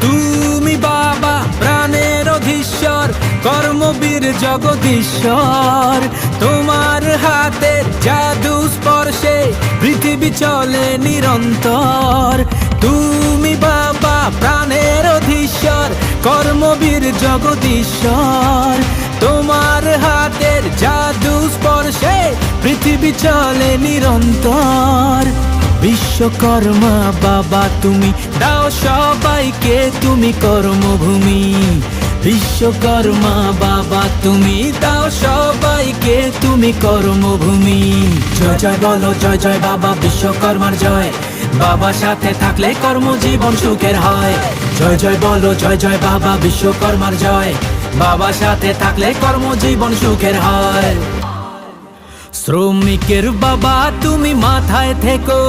তুমি বাবা প্রাণের অধীশ্বর, কর্মবীর জগদীশ্বর। তোমার হাতের জাদু স্পর্শে পৃথিবী চলে নিরন্তর। তুমি বাবা প্রাণের অধীশ্বর, কর্মবীর জগদীশ্বর। তোমার হাতের জাদু স্পর্শে পৃথিবী চলে নিরন্তর। বিশ্বকর্মা বাবা তুমি দাও সবাইকে তুমি কর্মভূমি। বিশ্বকর্মা বাবা তুমি দাও সবাইকে তুমি কর্মভূমি। জয় জয় বলো জয় জয় বাবা বিশ্বকর্মার জয়, বাবা সাথে থাকলে কর্মজীবন সুখের হয়। জয় জয় বলো জয় জয় বাবা বিশ্বকর্মার জয়, বাবা সাথে থাকলে কর্মজীবন সুখের হয়। শ্রমিকের বাবা তুমি মাথায় থেকো,